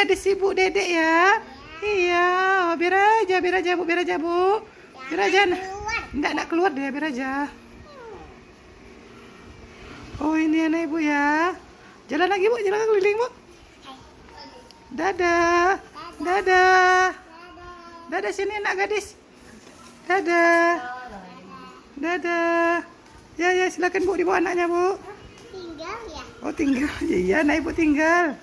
gadis ibu dedek ya. Iya, biar aja bu, biar aja bu. Biar aja. Enggak keluar dia, biar aja. Oh ini anak ibu ya. Jalan lagi bu, jalan keliling bu. Dadah, dadah, dadah sini anak gadis. Dadah, dadah. Ya silakan bu, dibawa anaknya bu. Tinggal ya. Oh tinggal, iya anak ibu tinggal.